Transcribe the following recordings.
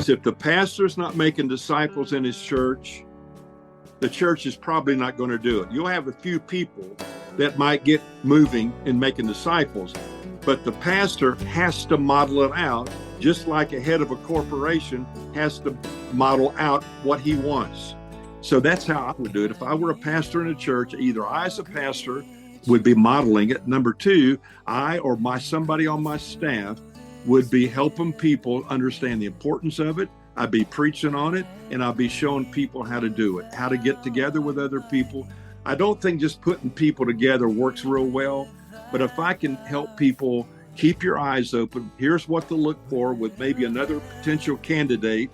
So if the pastor's not making disciples in his church, the church is probably not going to do it. You'll have a few people that might get moving and making disciples, but the pastor has to model it out, just like a head of a corporation has to model out what he wants. So that's how I would do it. If I were a pastor in a church, either I as a pastor would be modeling it. Number two, I or somebody on my staff would be helping people understand the importance of it. I'd be preaching on it, and I'll be showing people how to do it, how to get together with other people. I don't think just putting people together works real well, but if I can help people keep your eyes open, here's what to look for with maybe another potential candidate,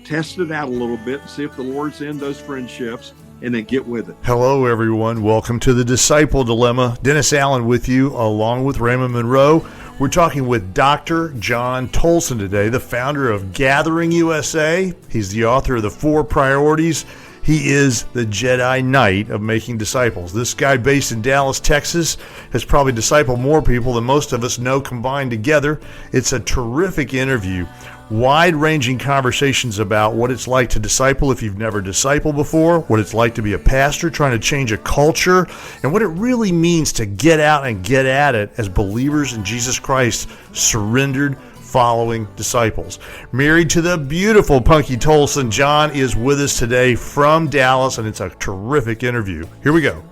test it out a little bit and see if the Lord's in those friendships, and then get with it. Hello, everyone. Welcome to the Disciple Dilemma. Dennis Allen with you, along with Raymond Monroe. We're talking with Dr. John Tolson today, the founder of Gathering USA. He's the author of the 4 Priorities. He is the Jedi Knight of making disciples. This guy based in Dallas, Texas, has probably discipled more people than most of us know combined together. It's a terrific interview. Wide-ranging conversations about what it's like to disciple if you've never discipled before, what it's like to be a pastor trying to change a culture, and what it really means to get out and get at it as believers in Jesus Christ, surrendered, following disciples. Married to the beautiful Punky Tolson, John is with us today from Dallas, and it's a terrific interview. Here we go.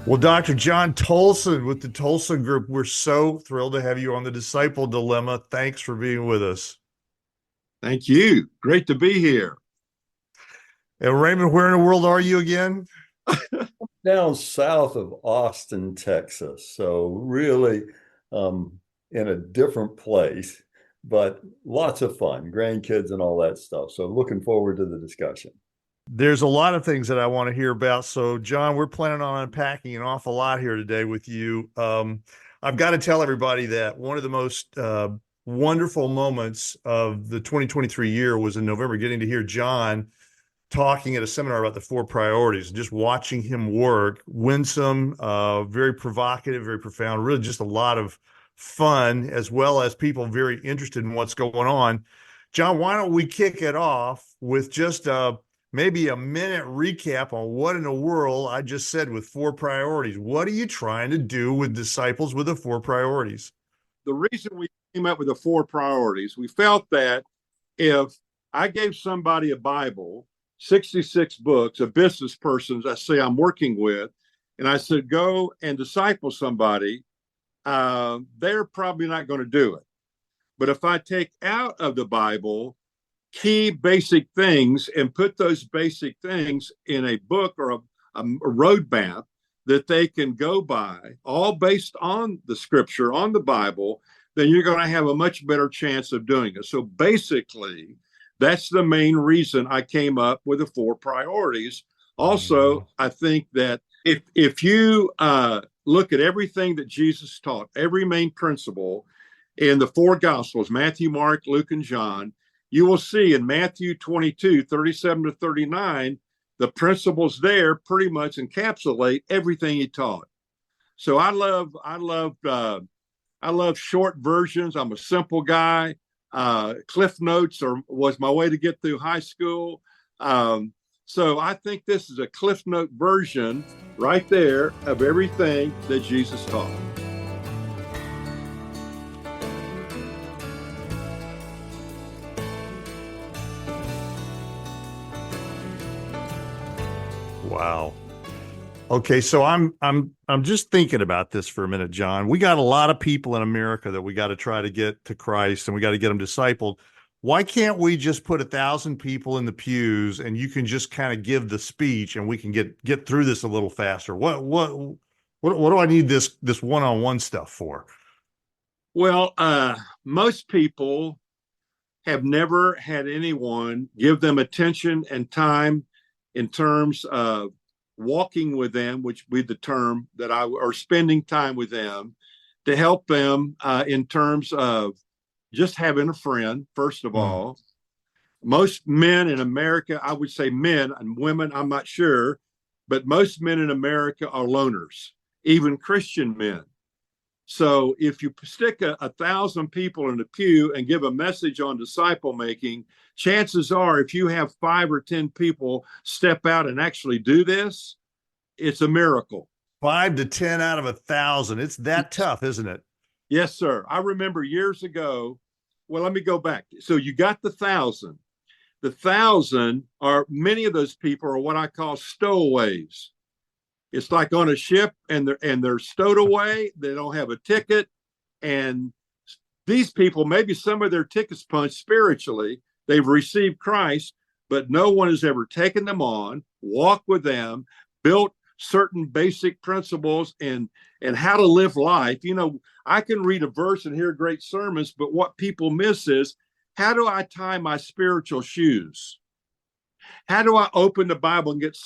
Well, Dr. John Tolson with the Tolson Group, we're so thrilled to have you on the Disciple Dilemma. Thanks for being with us. Thank you. Great to be here. And Raymond, where in the world are you again? Down south of Austin, Texas. So really in a different place, but lots of fun, grandkids and all that stuff. So looking forward to the discussion. There's a lot of things that I want to hear about. So, John, we're planning on unpacking an awful lot here today with you. I've got to tell everybody that one of the most wonderful moments of the 2023 year was in November, getting to hear John talking at a seminar about the 4 priorities, and just watching him work. Winsome, very provocative, very profound, really just a lot of fun, as well as people very interested in what's going on. John, why don't we kick it off with just maybe a minute recap on what in the world I just said with 4 priorities. What are you trying to do with disciples with the 4 priorities? The reason we came up with the 4 priorities, we felt that if I gave somebody a Bible, 66 books, a business person, I say I'm working with, and I said, go and disciple somebody, they're probably not going to do it. But if I take out of the Bible key basic things and put those basic things in a book or a roadmap that they can go by, all based on the scripture, on the Bible, then you're going to have a much better chance of doing it. So basically, that's the main reason I came up with the 4 priorities. Also, I think that if you look at everything that Jesus taught, every main principle in the 4 Gospels, Matthew, Mark, Luke, and John, you will see in Matthew 22, 37 to 39, the principles there pretty much encapsulate everything he taught. So I love short versions. I'm a simple guy. Cliff notes was my way to get through high school. So I think this is a Cliff Note version right there of everything that Jesus taught. Wow. Okay, so I'm just thinking about this for a minute, John. We got a lot of people in America that we got to try to get to Christ, and we got to get them discipled. Why can't we just put 1,000 people in the pews and you can just kind of give the speech and we can get through this a little faster? What do I need this one-on-one stuff for? Well, most people have never had anyone give them attention and time in terms of walking with them, which would be the term that or spending time with them to help them in terms of just having a friend, first of all. Most men in America, I would say men and women, I'm not sure, but most men in America are loners, even Christian men. So if you stick 1,000 people in a pew and give a message on disciple making, chances are if you have 5 or 10 people step out and actually do this, it's a miracle. 5 to 10 out of 1,000. It's that tough, isn't it? Yes, sir. I remember years ago. Well, let me go back. So you got the 1,000. The 1,000 are, many of those people are what I call stowaways. It's like on a ship and they're stowed away. They don't have a ticket. And these people, maybe some of their tickets punched spiritually. They've received Christ, but no one has ever taken them on, walked with them, built certain basic principles and how to live life. You know, I can read a verse and hear great sermons, but what people miss is, how do I tie my spiritual shoes? How do I open the Bible and get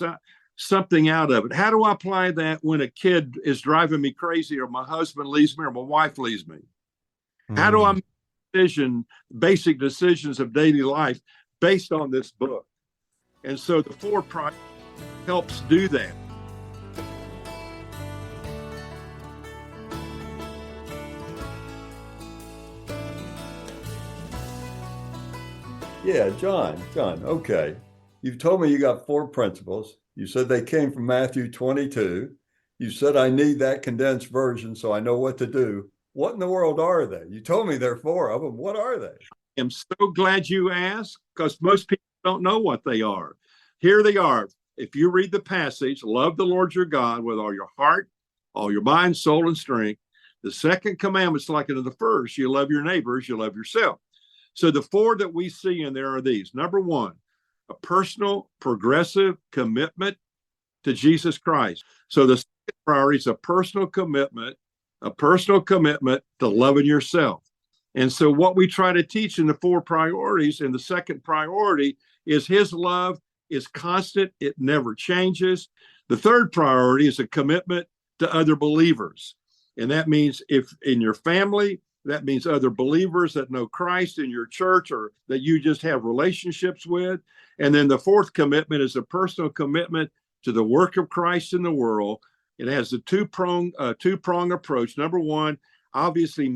something out of it? How do I apply that when a kid is driving me crazy, or my husband leaves me, or my wife leaves me? How do I make basic decisions of daily life based on this book? And so the 4 Priorities helps do that. Yeah, John, okay. You've told me you got 4 principles. You said they came from Matthew 22. You said I need that condensed version so I know what to do. What in the world are they? You told me there are 4 of them. What are they? I'm so glad you asked, because most people don't know what they are. Here they are. If you read the passage, love the Lord your God with all your heart, all your mind, soul, and strength. The second commandment's like in the first. You love your neighbors, you love yourself. So the 4 that we see in there are these. Number 1, a personal, progressive commitment to Jesus Christ. So the second priority is a personal commitment to loving yourself. And so what we try to teach in the 4 priorities, and the second priority is his love is constant. It never changes. The third priority is a commitment to other believers. And that means if in your family, that means other believers that know Christ in your church or that you just have relationships with. And then the 4th commitment is a personal commitment to the work of Christ in the world. It has a two-prong approach. Number 1, obviously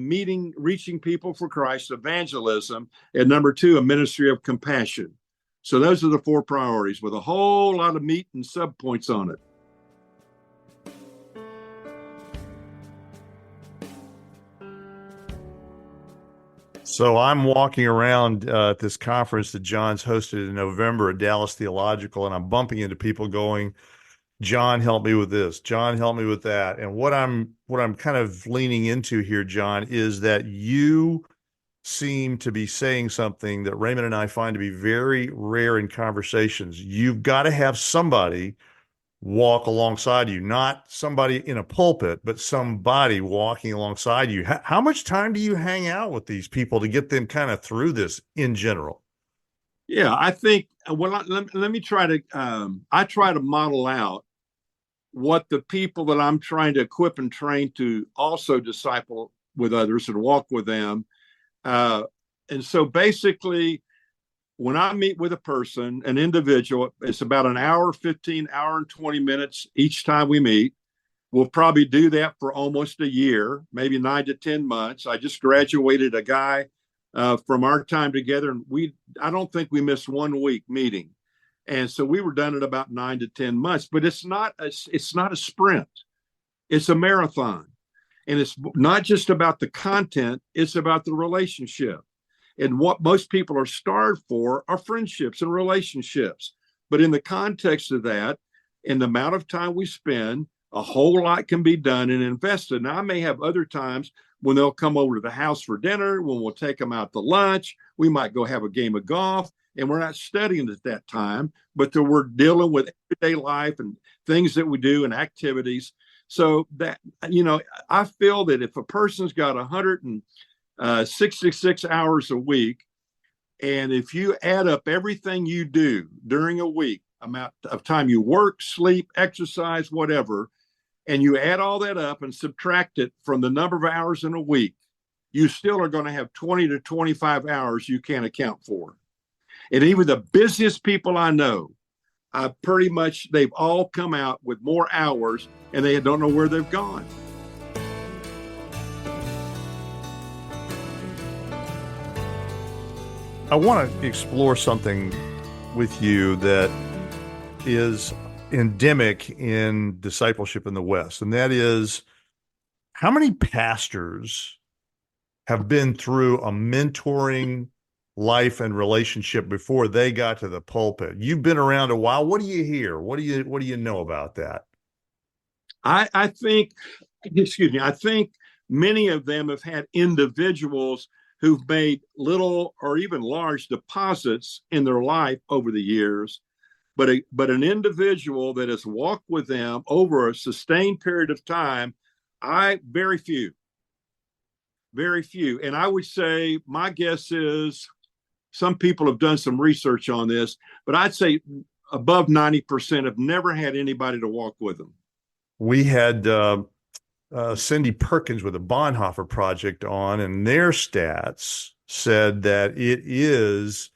reaching people for Christ, evangelism. And number 2, a ministry of compassion. So those are the 4 priorities with a whole lot of meat and subpoints on it. So I'm walking around at this conference that John's hosted in November at Dallas Theological, and I'm bumping into people going, John, help me with this. John, help me with that. And what I'm kind of leaning into here, John, is that you seem to be saying something that Raymond and I find to be very rare in conversations. You've got to have somebody walk alongside you, not somebody in a pulpit, but somebody walking alongside you. How much time do you hang out with these people to get them kind of through this in general? Yeah, I think, well, let me try to, I try to model out what the people that I'm trying to equip and train to also disciple with others and walk with them. And so basically, when I meet with a person, an individual, it's about an hour, 15, hour and 20 minutes each time we meet. We'll probably do that for almost a year, maybe 9 to 10 months. I just graduated a guy from our time together, and I don't think we missed 1 week meeting. And so we were done in about 9 to 10 months, but it's not a sprint. It's a marathon. And it's not just about the content, it's about the relationship. And what most people are starved for are friendships and relationships. But in the context of that, in the amount of time we spend, a whole lot can be done and invested. Now, I may have other times when they'll come over to the house for dinner, when we'll take them out to lunch, we might go have a game of golf, and we're not studying at that time, but we're dealing with everyday life and things that we do and activities. So that, I feel that if a person's got 166 hours a week, and if you add up everything you do during a week, amount of time you work, sleep, exercise, whatever, and you add all that up and subtract it from the number of hours in a week, you still are going to have 20 to 25 hours you can't account for. And even the busiest people I know, they've all come out with more hours and they don't know where they've gone. I want to explore something with you that is endemic in discipleship in the West, and that is how many pastors have been through a mentoring life and relationship before they got to the pulpit. You've been around a while. What do you hear? What do you know about that? I think, excuse me, I think many of them have had individuals who've made little or even large deposits in their life over the years, but an individual that has walked with them over a sustained period of time, very few. And I would say my guess is some people have done some research on this, but I'd say above 90% have never had anybody to walk with them. We had Cindy Perkins with the Bonhoeffer Project on, and their stats said that it is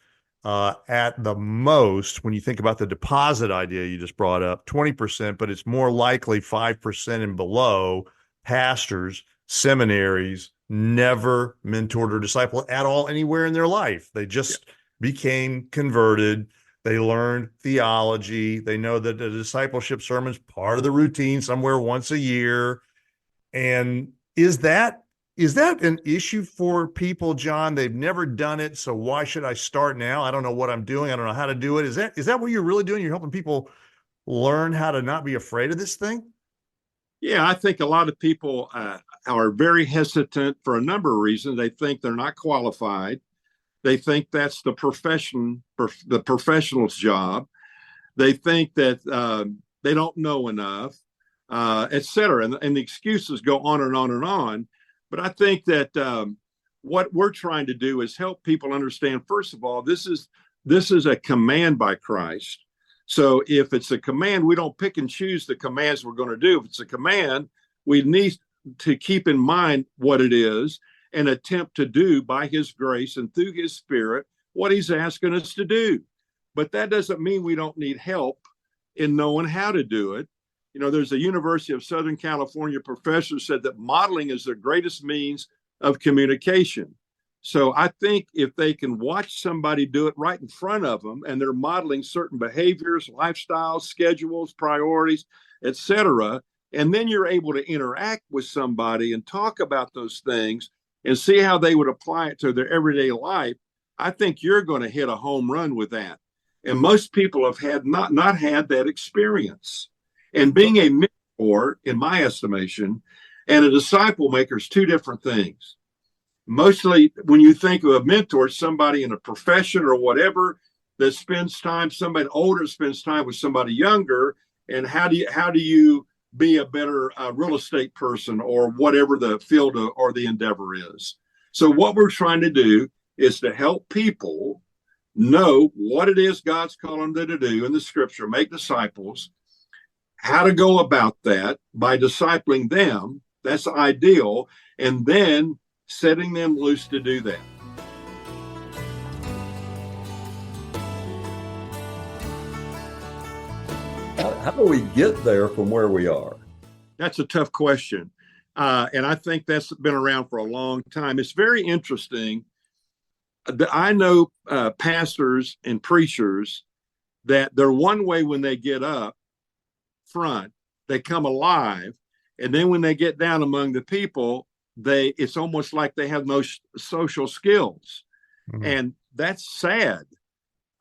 at the most, when you think about the deposit idea you just brought up, 20%, but it's more likely 5% and below pastors, seminaries, never mentored or discipled at all anywhere in their life. They just became converted. They learned theology. They know that the discipleship sermon's part of the routine somewhere once a year. And is that an issue for people, John? They've never done it, so why should I start now? I don't know what I'm doing. I don't know how to do it. Is that what you're really doing? You're helping people learn how to not be afraid of this thing? Yeah, I think a lot of people are very hesitant for a number of reasons. They think they're not qualified. They think that's the professional's job. They think that they don't know enough, et cetera. And the excuses go on and on and on. But I think that what we're trying to do is help people understand, first of all, this is a command by Christ. So if it's a command, we don't pick and choose the commands we're going to do. If it's a command, we need to keep in mind what it is and attempt to do by his grace and through his spirit what he's asking us to do. But that doesn't mean we don't need help in knowing how to do it. You know, there's a University of Southern California professor said that modeling is the greatest means of communication. So I think if they can watch somebody do it right in front of them and they're modeling certain behaviors, lifestyles, schedules, priorities, et cetera, and then you're able to interact with somebody and talk about those things and see how they would apply it to their everyday life, I think you're going to hit a home run with that. And most people have had not had that experience. And being a mentor, in my estimation, and a disciple maker is two different things. Mostly when you think of a mentor, somebody in a profession or whatever that spends time, somebody older spends time with somebody younger. And how do you be a better real estate person or whatever the field or the endeavor is? So what we're trying to do is to help people know what it is God's calling them to do in the scripture, make disciples, how to go about that by discipling them. That's ideal. And then setting them loose to do that. How do we get there from where we are? That's a tough question. And I think that's been around for a long time. It's very interesting that I know pastors and preachers that they're one way when they get up front, they come alive. And then when they get down among the people, it's almost like they have no social skills. Mm-hmm. And that's sad,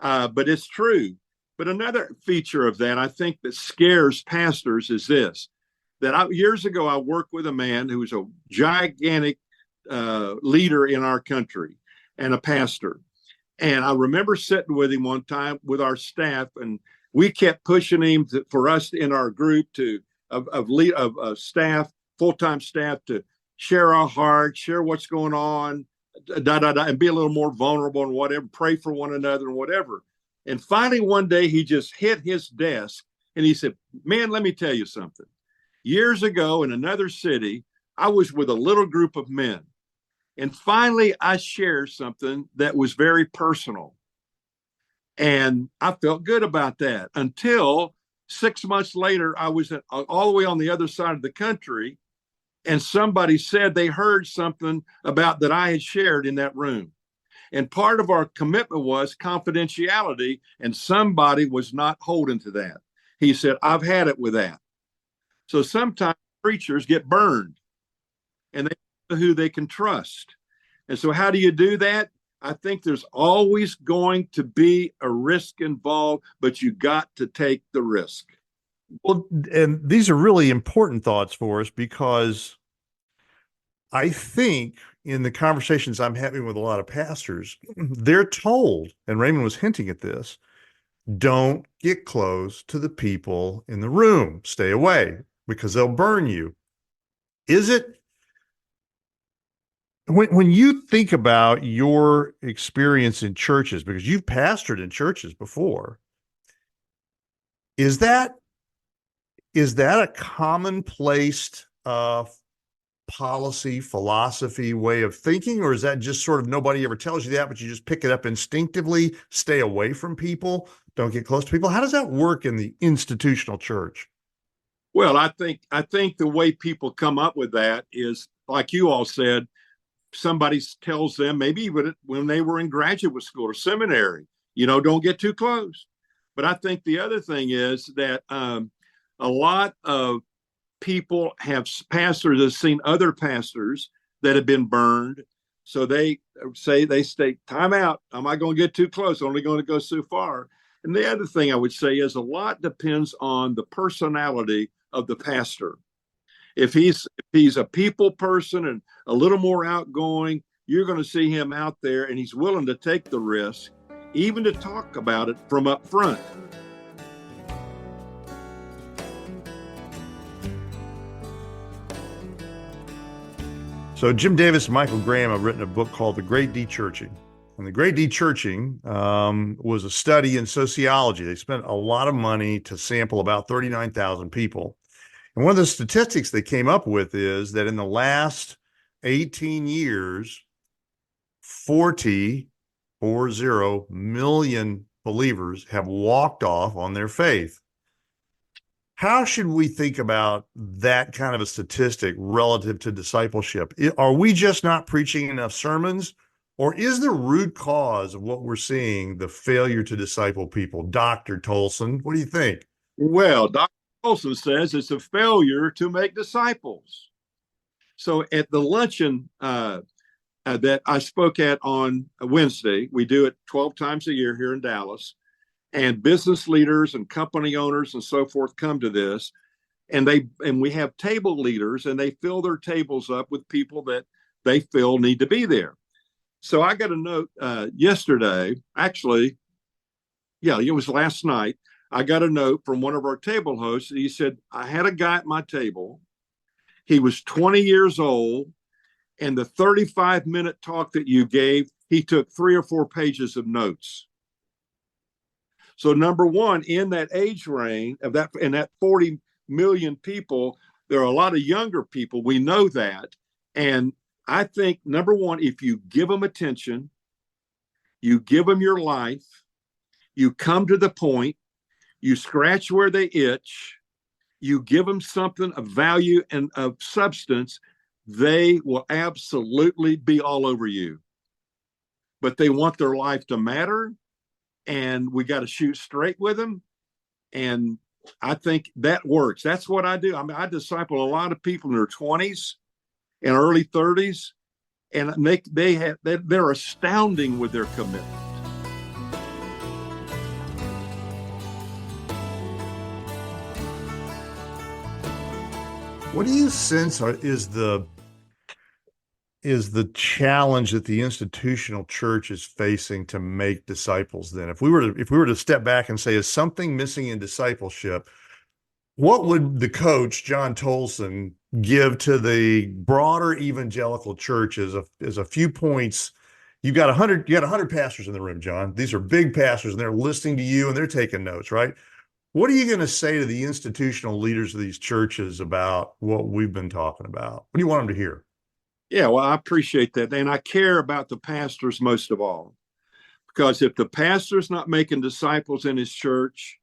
but it's true. But another feature of that, I think, that scares pastors is this, that years ago, I worked with a man who was a gigantic leader in our country and a pastor. And I remember sitting with him one time with our staff, and we kept pushing him for us in our group of staff, full-time staff, to share our heart, share what's going on, and be a little more vulnerable and whatever, pray for one another and whatever. And finally, one day, he just hit his desk and he said, man, let me tell you something. Years ago in another city, I was with a little group of men. And finally, I shared something that was very personal. And I felt good about that until 6 months later, I was all the way on the other side of the country. And somebody said they heard something about that I had shared in that room. And part of our commitment was confidentiality, and somebody was not holding to that. He said, I've had it with that. So sometimes preachers get burned and they don't know who they can trust. And so how do you do that? I think there's always going to be a risk involved, but you got to take the risk. Well, and these are really important thoughts for us, because I think in the conversations I'm having with a lot of pastors, they're told, and Raymond was hinting at this, don't get close to the people in the room. Stay away because they'll burn you. Is it, when you think about your experience in churches, because you've pastored in churches before, is that a commonplace policy, philosophy, way of thinking, or is that just sort of nobody ever tells you that, but you just pick it up instinctively, stay away from people, don't get close to people? How does that work in the institutional church? Well, I think the way people come up with that is, like you all said, somebody tells them, maybe when they were in graduate school or seminary, don't get too close. But I think the other thing is that a lot of pastors have seen other pastors that have been burned. So they stay, time out. I'm not going to get too close. Only going to go so far. And the other thing I would say is a lot depends on the personality of the pastor. If he's a people person and a little more outgoing, you're going to see him out there and he's willing to take the risk, even to talk about it from up front. So Jim Davis and Michael Graham have written a book called The Great De-Churching. And The Great De-Churching was a study in sociology. They spent a lot of money to sample about 39,000 people. And one of the statistics they came up with is that in the last 18 years, 40 million believers have walked off on their faith. How should we think about that kind of a statistic relative to discipleship? Are we just not preaching enough sermons, or is the root cause of what we're seeing the failure to disciple people? Dr. Tolson, what do you think? Well, Dr. Tolson says it's a failure to make disciples. So at the luncheon that I spoke at on Wednesday, we do it 12 times a year here in Dallas, and business leaders and company owners and so forth come to this, and we have table leaders, and they fill their tables up with people that they feel need to be there. So I got a note yesterday, actually, yeah, it was last night. I got a note from one of our table hosts. He said, I had a guy at my table. He was 20 years old, and the 35-minute talk that you gave, he took 3 or 4 pages of notes. So number one, in that age range of that, in that 40 million people, there are a lot of younger people. We know that. And I think, number one, if you give them attention, you give them your life, you come to the point, you scratch where they itch, you give them something of value and of substance, they will absolutely be all over you. But they want their life to matter, and we got to shoot straight with them. And I think that works. That's what I do. I mean, I disciple a lot of people in their 20s and early 30s, and they're astounding with their commitment. What do you sense is the challenge that the institutional church is facing to make disciples? Then, if we were to step back and say, is something missing in discipleship, what would the coach, John Tolson, give to the broader evangelical church as a few points? You got 100 pastors in the room, John. These are big pastors, and they're listening to you and they're taking notes, right? What are you going to say to the institutional leaders of these churches about what we've been talking about? What do you want them to hear? Yeah, well, I appreciate that. And I care about the pastors most of all, because if the pastor's not making disciples in his church,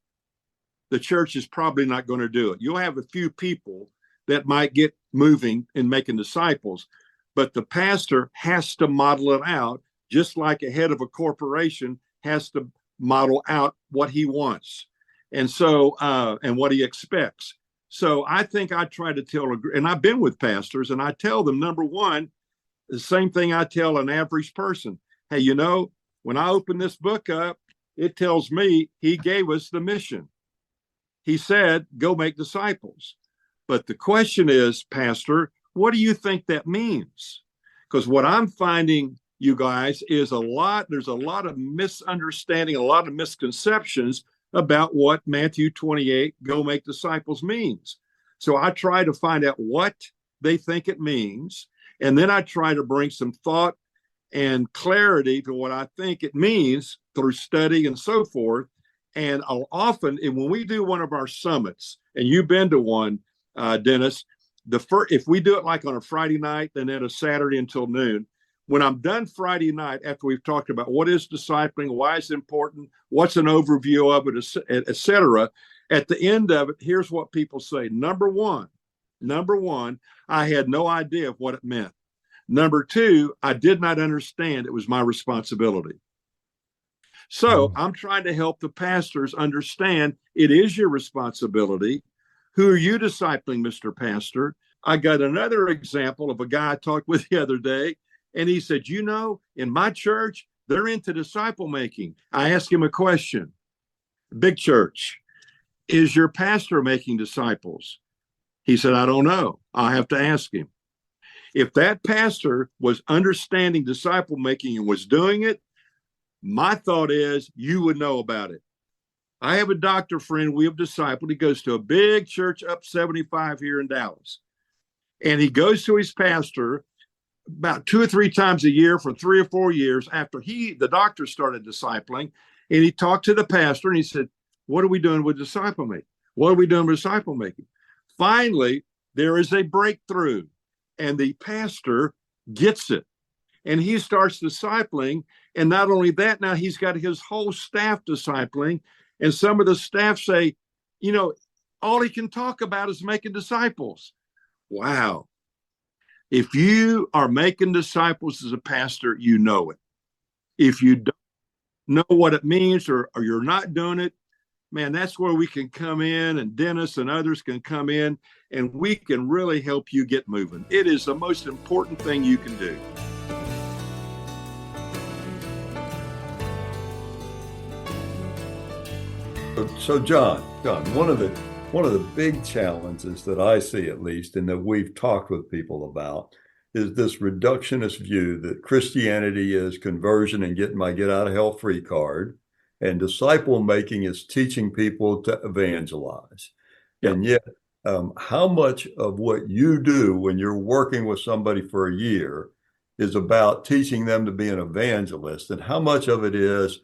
the church is probably not going to do it. You'll have a few people that might get moving and making disciples, but the pastor has to model it out just like a head of a corporation has to model out what he wants. And so, and what he expects. So I think I try to tell, and I've been with pastors, and I tell them, number one, the same thing I tell an average person. Hey, you know, when I open this book up, it tells me he gave us the mission. He said, go make disciples. But the question is, Pastor, what do you think that means? Because what I'm finding, you guys, is there's a lot of misunderstanding, a lot of misconceptions about what Matthew 28, go make disciples, means. So I try to find out what they think it means. And then I try to bring some thought and clarity to what I think it means through study and so forth. And I'll often, and when we do one of our summits, and you've been to one, Dennis, if we do it like on a Friday night, then at a Saturday until noon, when I'm done Friday night, after we've talked about what is discipling, why it's important, what's an overview of it, et cetera, at the end of it, here's what people say. Number one, I had no idea of what it meant. Number two, I did not understand it was my responsibility. So I'm trying to help the pastors understand it is your responsibility. Who are you discipling, Mr. Pastor? I got another example of a guy I talked with the other day. And he said, you know, in my church, they're into disciple making. I asked him a question. Big church, is your pastor making disciples? He said, I don't know. I'll have to ask him. If that pastor was understanding disciple making and was doing it, my thought is you would know about it. I have a doctor friend we have discipled. He goes to a big church up 75 here in Dallas. And he goes to his pastor about 2 or 3 times a year for 3 or 4 years after the doctor started discipling. And he talked to the pastor and he said, what are we doing with disciple making? What are we doing with disciple making? Finally, there is a breakthrough and the pastor gets it and he starts discipling. And not only that, now he's got his whole staff discipling. And some of the staff say, you know, all he can talk about is making disciples. Wow. If you are making disciples as a pastor, you know it. If you don't know what it means or you're not doing it, man, that's where we can come in, and Dennis and others can come in, and we can really help you get moving. It is the most important thing you can do. So John, one of the big challenges that I see, at least, and that we've talked with people about, is this reductionist view that Christianity is conversion and getting my get out of hell free card, and disciple making is teaching people to evangelize. Yep. And yet, how much of what you do when you're working with somebody for a year is about teaching them to be an evangelist, and how much of it is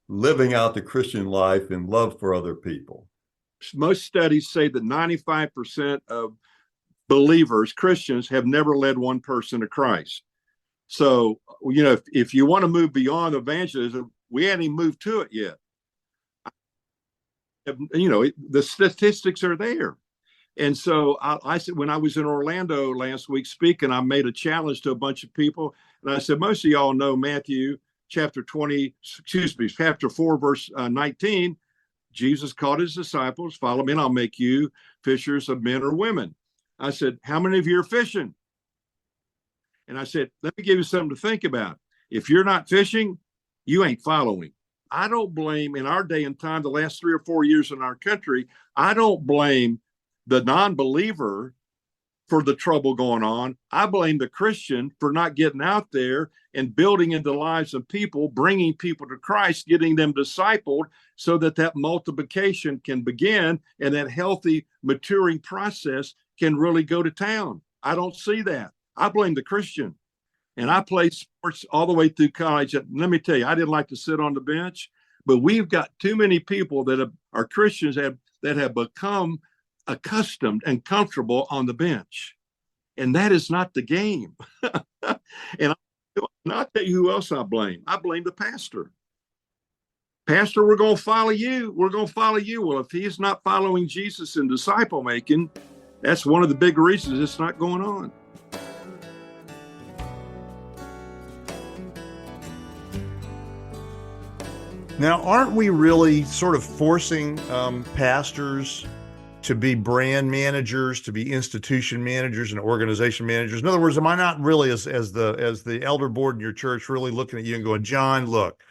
living out the Christian life in love for other people? Most studies say that 95% of believers, Christians, have never led one person to Christ. So, you know, if you want to move beyond evangelism, we hadn't even moved to it yet. You know, the statistics are there. And so I said, when I was in Orlando last week speaking, I made a challenge to a bunch of people. And I said, most of y'all know Matthew chapter 4, verse 19. Jesus called his disciples, follow me and I'll make you fishers of men or women. I said, how many of you are fishing? And I said, let me give you something to think about. If you're not fishing, you ain't following. I don't blame, in our day and time, the last 3 or 4 years in our country, I don't blame the non-believer for the trouble going on. I blame the Christian for not getting out there and building into the lives of people, bringing people to Christ, getting them discipled so that multiplication can begin and that healthy maturing process can really go to town. I don't see that. I blame the Christian. And I played sports all the way through college. And let me tell you, I didn't like to sit on the bench, but we've got too many people that are Christians that have become accustomed and comfortable on the bench. And that is not the game. And I'll tell you who else I blame. I blame the pastor. Pastor, we're going to follow you. We're going to follow you. Well, if he's not following Jesus in disciple making, that's one of the big reasons it's not going on. Now, aren't we really sort of forcing pastors to be brand managers, to be institution managers and organization managers? In other words, am I not really, as the elder board in your church, really looking at you and going, John, look,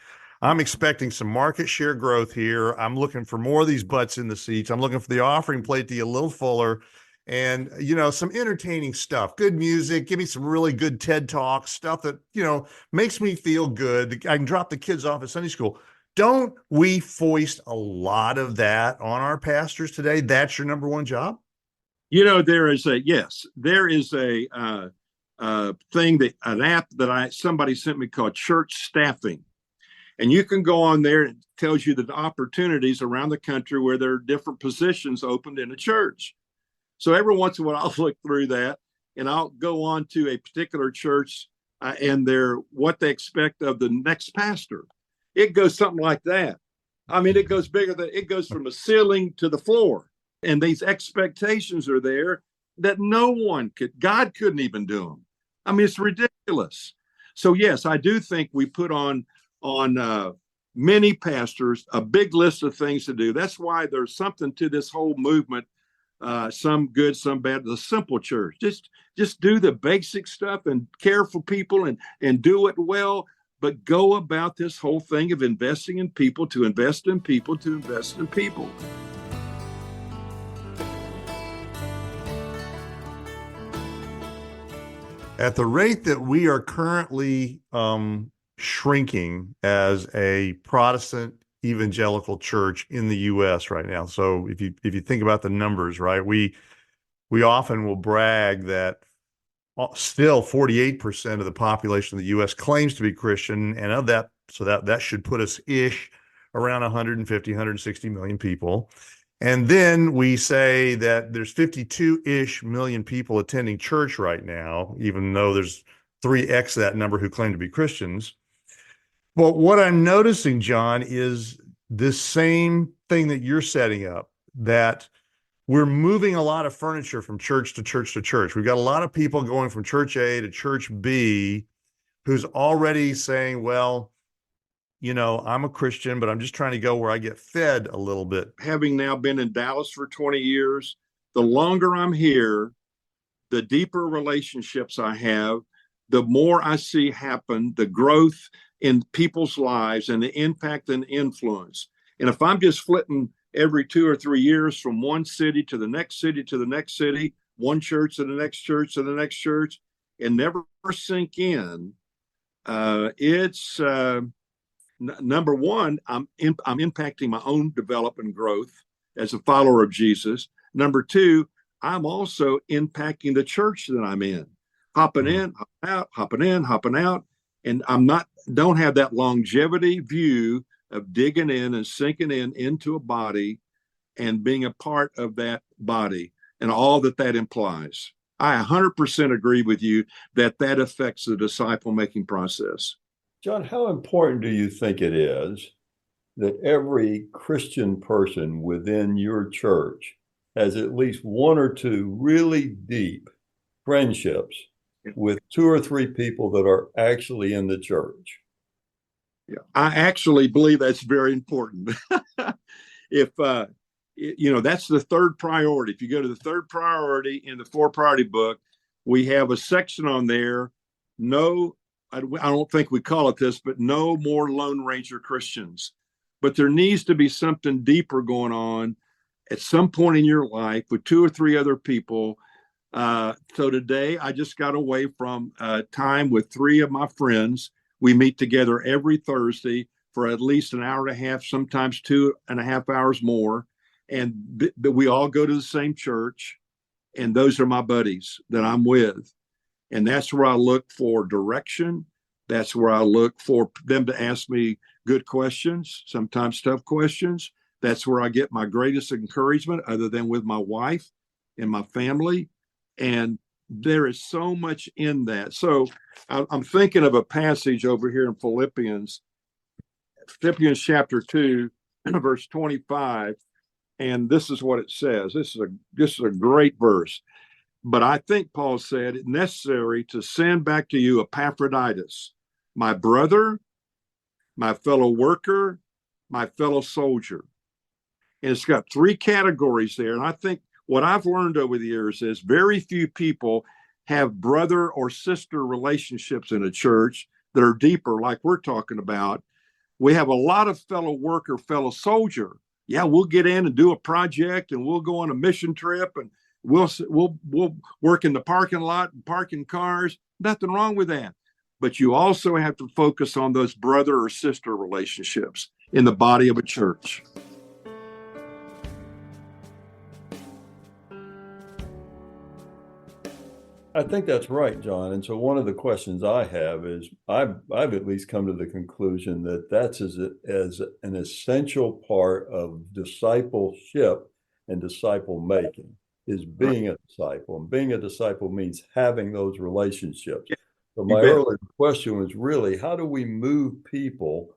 I'm expecting some market share growth here. I'm looking for more of these butts in the seats. I'm looking for the offering plate to be a little fuller, and some entertaining stuff, good music. Give me some really good TED Talks, stuff that makes me feel good. I can drop the kids off at Sunday school. Don't we foist a lot of that on our pastors today? That's your number one job? There is a thing, an app that somebody sent me called Church Staffing. And you can go on there, and it tells you the opportunities around the country where there are different positions opened in a church. So every once in a while, I'll look through that, and I'll go on to a particular church and what they expect of the next pastor. It goes something like that. I mean, it goes from the ceiling to the floor. And these expectations are there that God couldn't even do them. I mean, it's ridiculous. So yes, I do think we put on many pastors a big list of things to do. That's why there's something to this whole movement, some good, some bad, the simple church. Just do the basic stuff and care for people and do it well. But go about this whole thing of investing in people, to invest in people, to invest in people. At the rate that we are currently shrinking as a Protestant evangelical church in the U.S. right now. So if you think about the numbers, right, we often will brag that still 48% of the population of the U.S. claims to be Christian, and of that, so that should put us around 150, 160 million people. And then we say that there's 52-ish million people attending church right now, even though there's 3x that number who claim to be Christians. But what I'm noticing, John, is this same thing that you're setting up, that we're moving a lot of furniture from church to church to church. We've got a lot of people going from church A to church B who's already saying, well, I'm a Christian, but I'm just trying to go where I get fed a little bit. Having now been in Dallas for 20 years, the longer I'm here, the deeper relationships I have, the more I see happen, the growth in people's lives and the impact and influence. And if I'm just flitting every 2 or 3 years from one city to the next city to the next city, one church to the next church to the next church, and never sink in, it's number one, I'm impacting my own development and growth as a follower of Jesus. Number two, I'm also impacting the church that I'm in, hopping in, hopping out, hopping in, hopping out, and don't have that longevity view of digging in and sinking into a body and being a part of that body and all that implies. I 100% agree with you that affects the disciple-making process. John, how important do you think it is that every Christian person within your church has at least one or two really deep friendships with 2 or 3 people that are actually in the church? Yeah, I actually believe that's very important. If that's the third priority. If you go to the third priority in the 4-priority book, we have a section on there. I don't think we call it this, but no more Lone Ranger Christians. But there needs to be something deeper going on at some point in your life with 2 or 3 other people. So today I just got away from time with 3 of my friends. We meet together every Thursday for at least an hour and a half, sometimes 2.5 hours more. And we all go to the same church. And those are my buddies that I'm with. And that's where I look for direction. That's where I look for them to ask me good questions, sometimes tough questions. That's where I get my greatest encouragement, other than with my wife and my family. And there is so much in that. So I'm thinking of a passage over here in Philippians chapter 2, verse 25. And this is what it says. This is a great verse. But I think Paul said it necessary to send back to you Epaphroditus, my brother, my fellow worker, my fellow soldier. And it's got three categories there. And I think what I've learned over the years is very few people have brother or sister relationships in a church that are deeper, like we're talking about. We have a lot of fellow worker, fellow soldier. Yeah, we'll get in and do a project, and we'll go on a mission trip, and we'll work in the parking lot and parking cars. Nothing wrong with that. But you also have to focus on those brother or sister relationships in the body of a church. I think that's right, John. And so one of the questions I have is I've at least come to the conclusion that that's as an essential part of discipleship and disciple making is being a disciple. And being a disciple means having those relationships. So my earlier question was really, how do we move people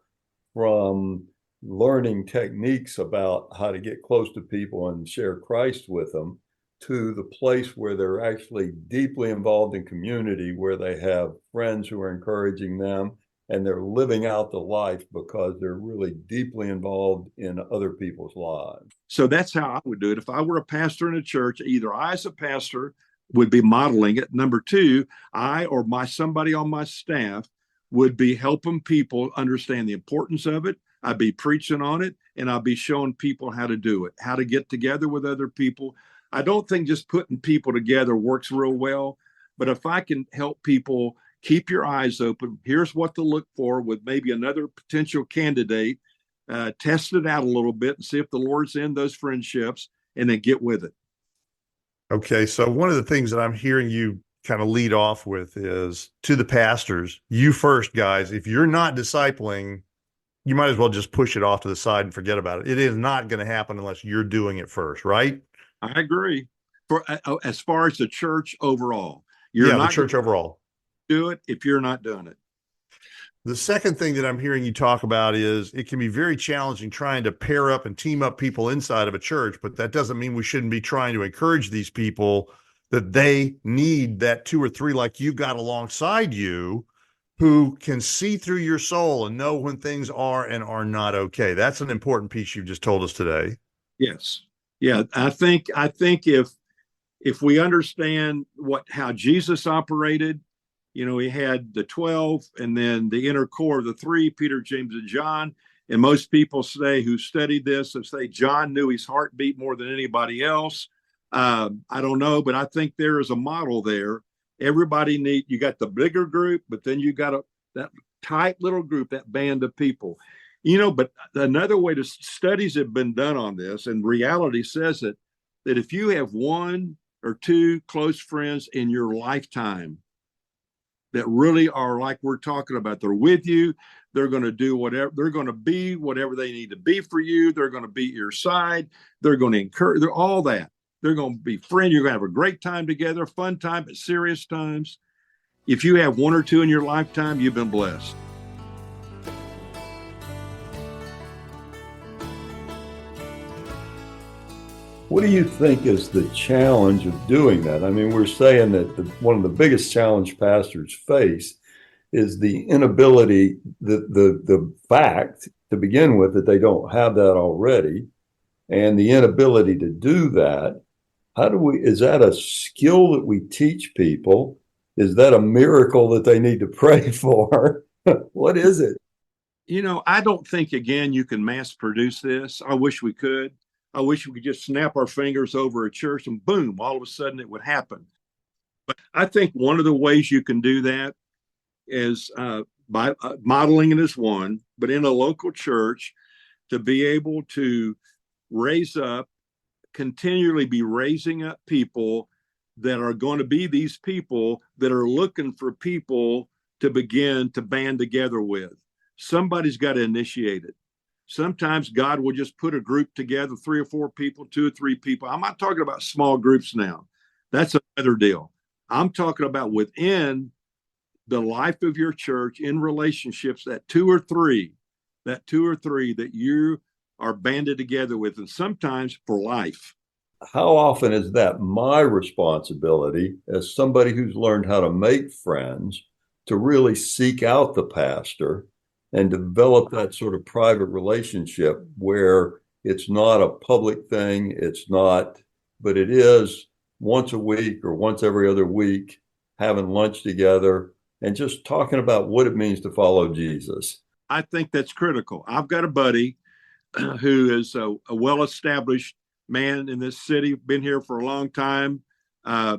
from learning techniques about how to get close to people and share Christ with them to the place where they're actually deeply involved in community, where they have friends who are encouraging them and they're living out the life because they're really deeply involved in other people's lives. So that's how I would do it. If I were a pastor in a church, either I as a pastor would be modeling it. Number two, I or somebody on my staff would be helping people understand the importance of it. I'd be preaching on it, and I'll be showing people how to do it, how to get together with other people. I don't think just putting people together works real well, but if I can help people keep your eyes open, here's what to look for with maybe another potential candidate, test it out a little bit and see if the Lord's in those friendships, and then get with it. Okay, so one of the things that I'm hearing you kind of lead off with is to the pastors, you first, guys. If you're not discipling, you might as well just push it off to the side and forget about it. It is not going to happen unless you're doing it first, right? I agree. For as far as the church overall, you're not the church overall. Do it if you're not doing it. The second thing that I'm hearing you talk about is it can be very challenging trying to pair up and team up people inside of a church, but that doesn't mean we shouldn't be trying to encourage these people that they need that 2 or 3 like you've got alongside you who can see through your soul and know when things are and are not okay. That's an important piece you've just told us today. Yes. Yeah, I think if we understand how Jesus operated, he had the 12 and then the inner core of the 3, Peter, James, and John. And most people who studied this say John knew his heartbeat more than anybody else. I don't know, but I think there is a model there. Everybody you got the bigger group, but then you got that tight little group, that band of people. But another way studies have been done on this, and reality says that if you have 1 or 2 close friends in your lifetime that really are like we're talking about, they're with you, they're going to do whatever, they're going to be whatever they need to be for you, they're going to be at your side, they're going to encourage, all that. They're going to be friends. You're going to have a great time together, fun time, but serious times. If you have 1 or 2 in your lifetime, you've been blessed. What do you think is the challenge of doing that? I mean, we're saying that one of the biggest challenge pastors face is the inability, the fact to begin with that they don't have that already, and the inability to do that. Is that a skill that we teach people? Is that a miracle that they need to pray for? What is it? I don't think, again, you can mass produce this. I wish we could. I wish we could just snap our fingers over a church and boom, all of a sudden it would happen. But I think one of the ways you can do that is by modeling it as one, but in a local church, to be able to continually be raising up people that are going to be these people that are looking for people to begin to band together with. Somebody's got to initiate it. Sometimes God will just put a group together, 3 or 4 people, 2 or 3 people. I'm not talking about small groups now. That's another deal. I'm talking about within the life of your church, in relationships, that 2 or 3 that you are banded together with, and sometimes for life. How often is that my responsibility as somebody who's learned how to make friends to really seek out the pastor and develop that sort of private relationship where it's not a public thing. It's not, but it is once a week or once every other week, having lunch together and just talking about what it means to follow Jesus. I think that's critical. I've got a buddy who is a well-established man in this city, been here for a long time,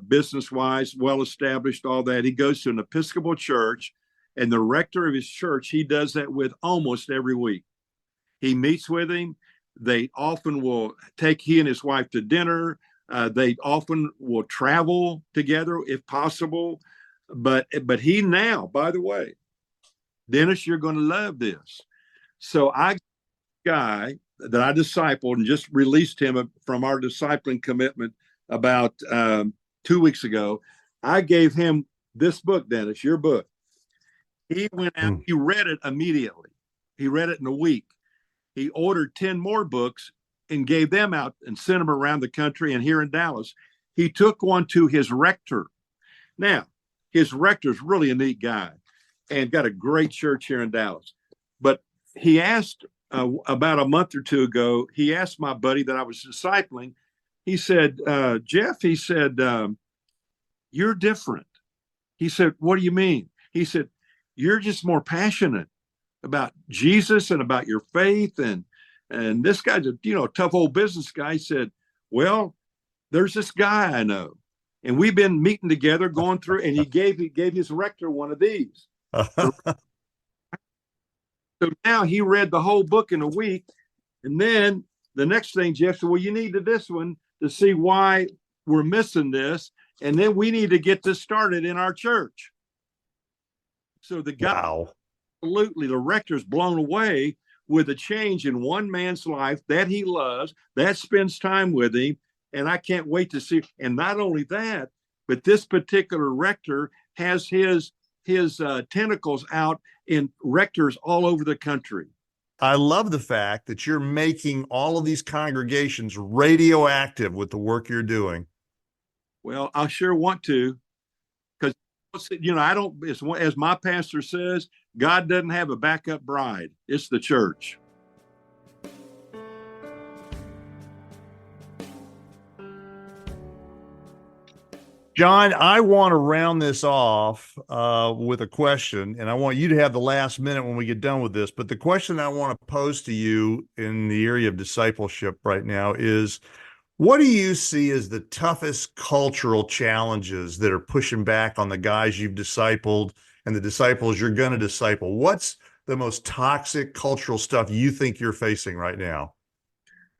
business-wise, well-established, all that. He goes to an Episcopal church, and the rector of his church, he does that with almost every week. He meets with him. They often will take he and his wife to dinner. They often will travel together if possible. But he now, by the way, Dennis, you're going to love this. So guy that I discipled and just released him from our discipling commitment about 2 weeks ago. I gave him this book, Dennis, your book. He went out, he read it immediately. He read it in a week. He ordered 10 more books and gave them out and sent them around the country and here in Dallas. He took one to his rector. Now, his rector is really a neat guy and got a great church here in Dallas. But he asked about a month or two ago, he asked my buddy that I was discipling, he said, Jeff, he said, you're different. He said, what do you mean? He said, you're just more passionate about Jesus and about your faith. And this guy's a tough old business guy. He said, well, there's this guy I know, and we've been meeting together, going through, and he gave his rector one of these. So now he read the whole book in a week. And then the next thing, Jeff said, well, you need this one to see why we're missing this. And then we need to get this started in our church. So the guy, wow. Absolutely, the rector's blown away with a change in one man's life that he loves, that spends time with him. And I can't wait to see. And not only that, but this particular rector has his tentacles out in rectors all over the country. I love the fact that you're making all of these congregations radioactive with the work you're doing. Well, I sure want to, because, I don't, as my pastor says, God doesn't have a backup bride. It's the church. John, I want to round this off with a question, and I want you to have the last minute when we get done with this. But the question I want to pose to you in the area of discipleship right now is, what do you see as the toughest cultural challenges that are pushing back on the guys you've discipled and the disciples you're going to disciple? What's the most toxic cultural stuff you think you're facing right now?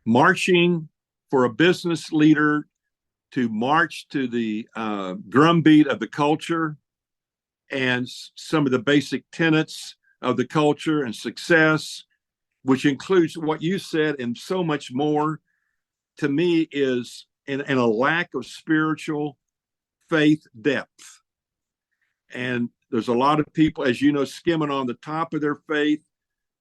Marching for a business leader to march to the drumbeat of the culture and some of the basic tenets of the culture and success, which includes what you said and so much more, to me is and a lack of spiritual faith depth. And there's a lot of people, as you know, skimming on the top of their faith,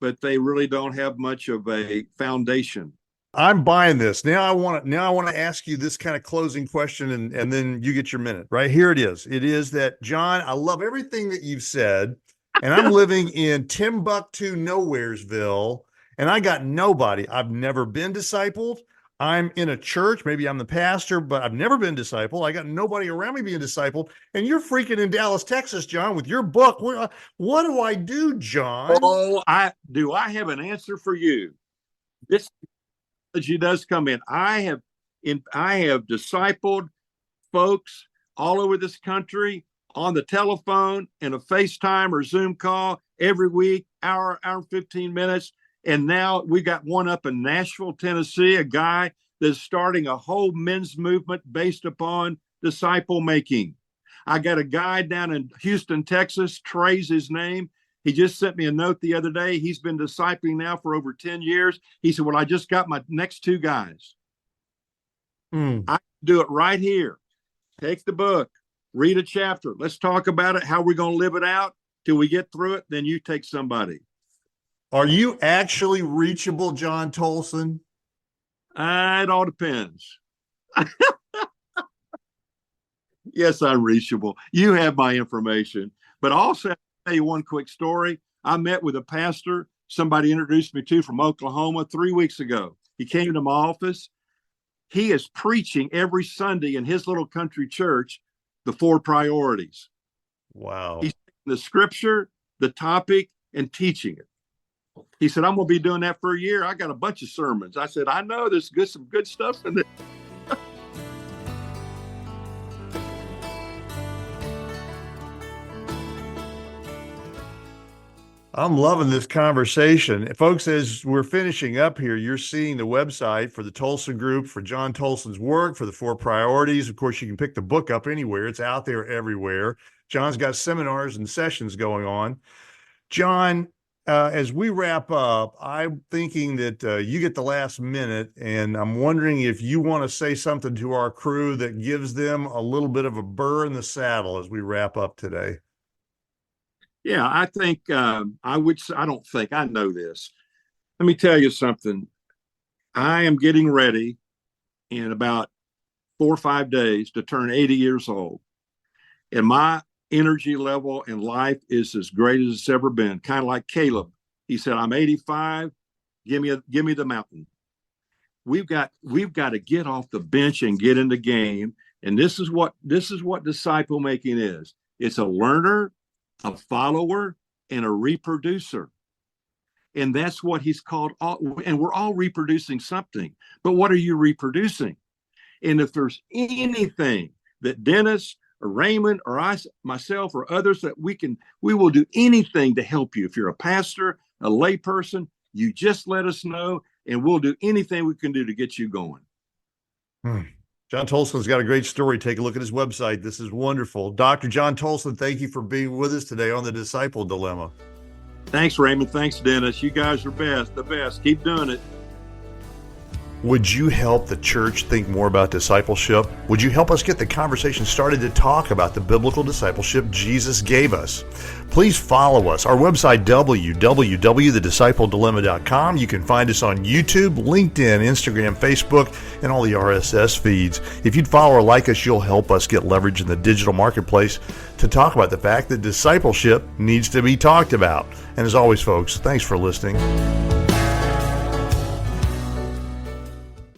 but they really don't have much of a foundation. I'm buying this. Now I want to ask you this kind of closing question, and then you get your minute. Right here it is. It is that, John, I love everything that you've said, and I'm living in Timbuktu, Nowheresville, and I got nobody. I've never been discipled. I'm in a church. Maybe I'm the pastor, but I've never been discipled. I got nobody around me being discipled. And you're freaking in Dallas, Texas, John, with your book. What do I do, John? Oh, I have an answer for you. This technology does come in. I have discipled folks all over this country on the telephone and a FaceTime or Zoom call every week, hour and 15 minutes. And now we got one up in Nashville, Tennessee, a guy that's starting a whole men's movement based upon disciple making. I got a guy down in Houston, Texas, Trey's his name. He just sent me a note the other day. He's been discipling now for over 10 years. He said, well, I just got my next two guys. I do it right here. Take the book, read a chapter. Let's talk about it, how we're going to live it out till we get through it. Then you take somebody. Are you actually reachable, John Tolson? It all depends. Yes, I'm reachable. You have my information. But also, I'll tell you one quick story. I met with a pastor somebody introduced me to from Oklahoma 3 weeks ago. He came to my office. He is preaching every Sunday in his little country church the 4 priorities. Wow. He's taking the scripture, the topic, and teaching it. He said, I'm going to be doing that for a year. I got a bunch of sermons. I said, I know there's some good stuff in there. I'm loving this conversation. Folks, as we're finishing up here, you're seeing the website for the Tolson Group, for John Tolson's work, for the 4 priorities. Of course, you can pick the book up anywhere. It's out there everywhere. John's got seminars and sessions going on. John, as we wrap up, I'm thinking that you get the last minute, and I'm wondering if you want to say something to our crew that gives them a little bit of a burr in the saddle as we wrap up today. Yeah, I think I know this. Let me tell you something. I am getting ready in about 4 or 5 days to turn 80 years old. And my energy level in life is as great as it's ever been. Kind of like Caleb. He said, I'm 85. Give me the mountain. We've got to get off the bench and get in the game. And this is what disciple making is. It's a learner, a follower, and a reproducer. And that's what he's called. And we're all reproducing something. But what are you reproducing? And if there's anything that Dennis or Raymond or I, myself or others, that we will do anything to help you. If you're a pastor, a lay person, you just let us know, and we'll do anything we can do to get you going. John Tolson's got a great story. Take a look at his website. This is wonderful. Dr. John Tolson, thank you for being with us today on the Disciple Dilemma. Thanks, Raymond. Thanks, Dennis. You guys are the best. Keep doing it. Would you help the church think more about discipleship? Would you help us get the conversation started to talk about the biblical discipleship Jesus gave us? Please follow us. Our website, www.thediscipledilemma.com. You can find us on YouTube, LinkedIn, Instagram, Facebook, and all the RSS feeds. If you'd follow or like us, you'll help us get leverage in the digital marketplace to talk about the fact that discipleship needs to be talked about. And as always, folks, thanks for listening.